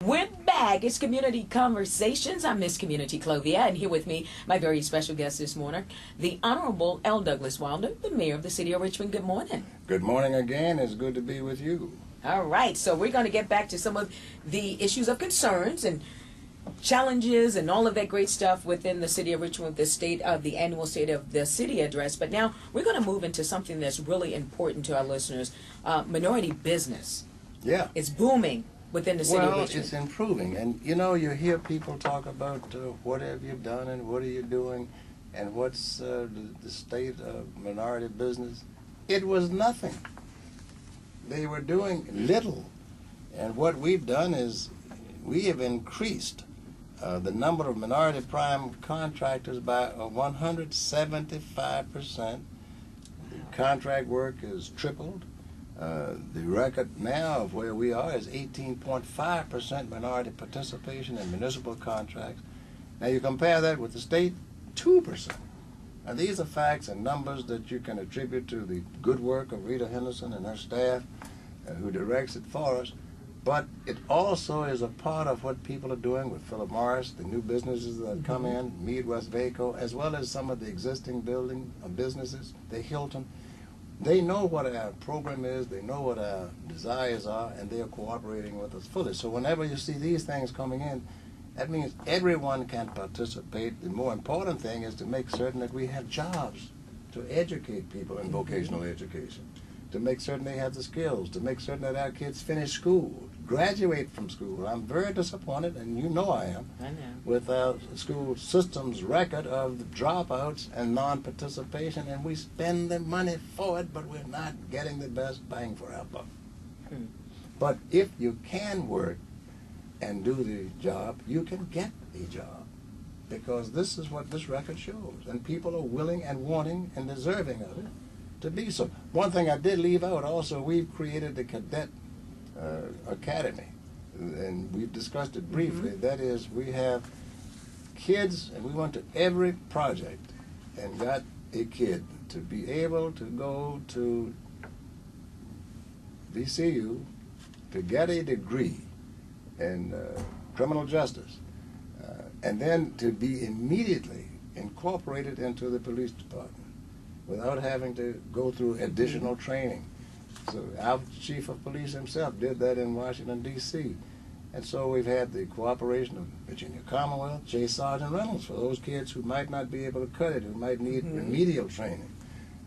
We're back. It's Community Conversations. I'm Miss Community Clovia, and here with me, my very special guest this morning, the Honorable L. Douglas Wilder, the Mayor of the City of Richmond. Good morning. Good morning again. It's good to be with you. All right, so we're going to get back to some of the issues of concerns and challenges and all of that great stuff within the City of Richmond, the annual State of the City address. But now we're going to move into something that's really important to our listeners, minority business. Yeah. It's booming within the city of Richmond. Well, it's improving. And, you know, you hear people talk about what have you done and what are you doing and what's the state of minority business. It was nothing. They were doing little. And what we've done is we have increased the number of minority prime contractors by 175%. The contract work is tripled. The record now of where we are is 18.5% minority participation in municipal contracts. Now you compare that with the state, 2%. Now these are facts and numbers that you can attribute to the good work of Rita Henderson and her staff who directs it for us. But it also is a part of what people are doing with Philip Morris, the new businesses that come in, Mead West Vaco, as well as some of the existing businesses, the Hilton. They know what our program is, they know what our desires are, and they are cooperating with us fully. So whenever you see these things coming in, that means everyone can participate. The more important thing is to make certain that we have jobs to educate people in vocational education, to make certain they have the skills, to make certain that our kids finish school, graduate from school. I'm very disappointed, and you know I am, with our school system's record of dropouts and non-participation, and we spend the money for it, but we're not getting the best bang for our buck. But if you can work and do the job, you can get a job, because this is what this record shows, and people are willing and wanting and deserving of it to be so. One thing I did leave out also, we've created the Cadet Academy, and we've discussed it briefly. That is, we have kids, and we went to every project and got a kid to be able to go to VCU to get a degree in criminal justice, and then to be immediately incorporated into the police department without having to go through additional training. So our chief of police himself did that in Washington, D.C. And so we've had the cooperation of Virginia Commonwealth, J. Sergeant Reynolds, for those kids who might not be able to cut it, who might need remedial training.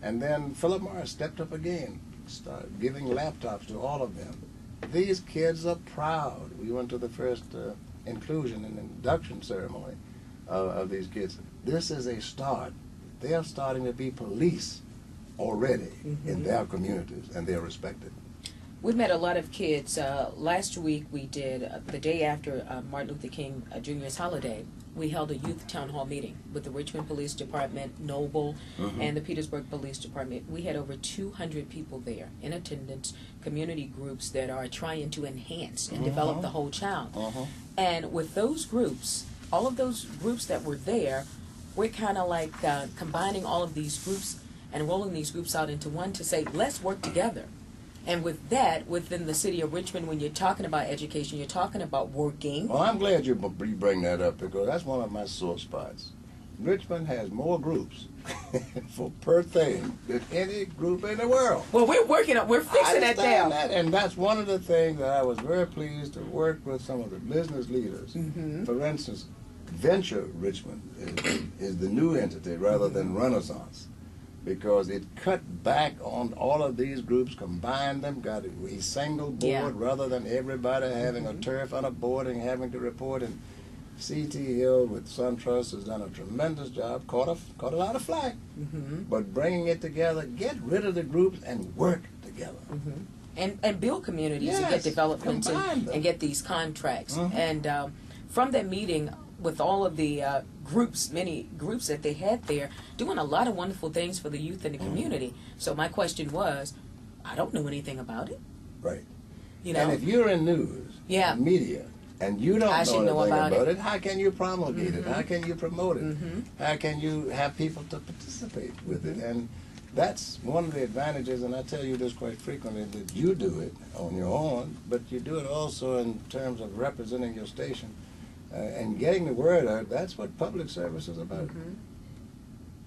And then Philip Morris stepped up again, started giving laptops to all of them. These kids are proud. We went to the first inclusion and induction ceremony of these kids. This is a start. They are starting to be police already in their communities, and they're respected. We've met a lot of kids. Last week we did, the day after Martin Luther King Jr.'s holiday, we held a youth town hall meeting with the Richmond Police Department, Noble, and the Petersburg Police Department. We had over 200 people there in attendance, community groups that are trying to enhance and develop the whole child. And with those groups, all of those groups that were there, we're kind of like combining all of these groups and rolling these groups out into one to say, let's work together. And with that, within the city of Richmond, when you're talking about education, you're talking about working. Well, I'm glad you bring that up, because that's one of my sore spots. Richmond has more groups per thing than any group in the world. Well, we're fixing that down. And that's one of the things that I was very pleased to work with some of the business leaders. For instance, Venture Richmond is the new entity rather than Renaissance, because it cut back on all of these groups, combined them, got a single board rather than everybody having a turf on a board and having to report. And C.T. Hill with SunTrust has done a tremendous job, caught a lot of flack, but bringing it together, get rid of the groups and work together. And build communities and get development and get these contracts. And from that meeting, with all of the many groups that they had there, doing a lot of wonderful things for the youth in the community. So my question was, I don't know anything about it. Right. You know, and if you're in news, media, and you don't know anything about it, how can you promulgate it? How can you promote it? How can you have people to participate with it? And that's one of the advantages, and I tell you this quite frequently, that you do it on your own, but you do it also in terms of representing your station and getting the word out. That's what public service is about. Mm-hmm.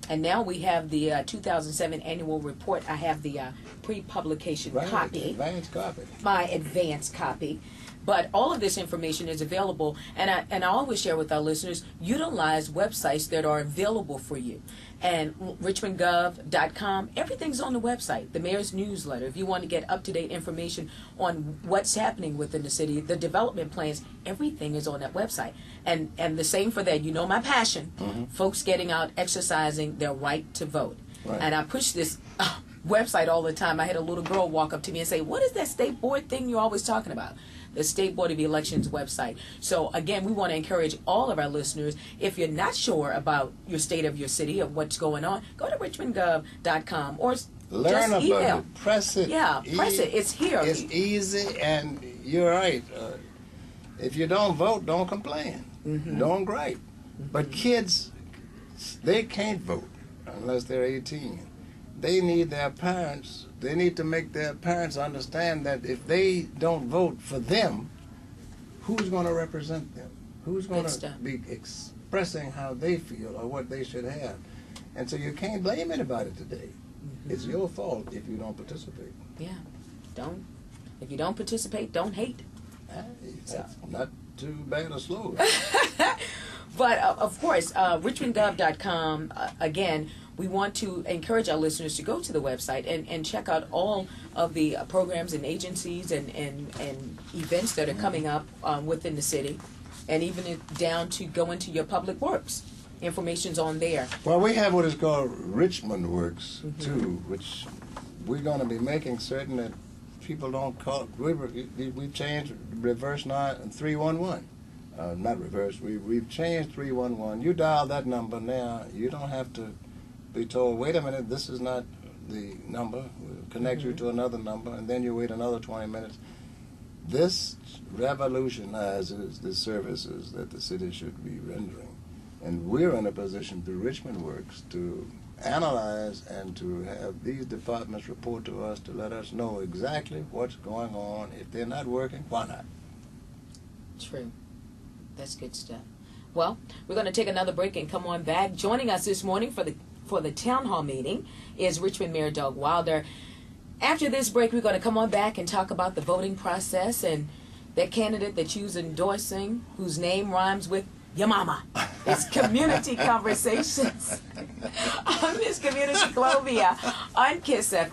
And now we have the 2007 annual report. I have the pre-publication copy. Advanced copy. My advanced copy. But all of this information is available, and I always share with our listeners, utilize websites that are available for you. And richmondgov.com, everything's on the website. The mayor's newsletter, if you want to get up-to-date information on what's happening within the city, the development plans, everything is on that website. And the same for that. You know my passion, folks getting out, exercising their right to vote. Right. And I push this website all the time. I had a little girl walk up to me and say, "What is that state board thing you're always talking about?" The State Board of Elections website. So again, we want to encourage all of our listeners, if you're not sure about your state of your city, of what's going on, go to richmondgov.com or learn just about email. it. Press it. Yeah, press it. It's here. It's easy, and you're right. If you don't vote, don't complain. Don't gripe. But kids, they can't vote unless they're 18. They need their parents. They need to make their parents understand that if they don't vote for them, who's going to represent them? Who's going to be expressing how they feel or what they should have? And so you can't blame anybody today. It's your fault if you don't participate. Yeah. If you don't participate, don't hate. That's not too bad a slogan. But of course, richmondgov.com, again, we want to encourage our listeners to go to the website and check out all of the programs and agencies and events that are coming up within the city, and even down to go into your public works. Information's on there. Well, we have what is called Richmond Works, too, which we're going to be making certain that people don't call. We've changed reverse now 311. Not reverse. We've changed 311. You dial that number now. You don't have to be told, wait a minute, this is not the number. We'll connect you to another number, and then you wait another 20 minutes. This revolutionizes the services that the city should be rendering. And we're in a position through Richmond Works to analyze and to have these departments report to us to let us know exactly what's going on. If they're not working, why not? True. That's good stuff. Well, we're going to take another break and come on back. Joining us this morning for the town hall meeting is Richmond Mayor Doug Wilder. After this break, we're going to come on back and talk about the voting process and that candidate that you're endorsing, whose name rhymes with your mama. It's Community Conversations on Miss Community Clovia on KISS FM.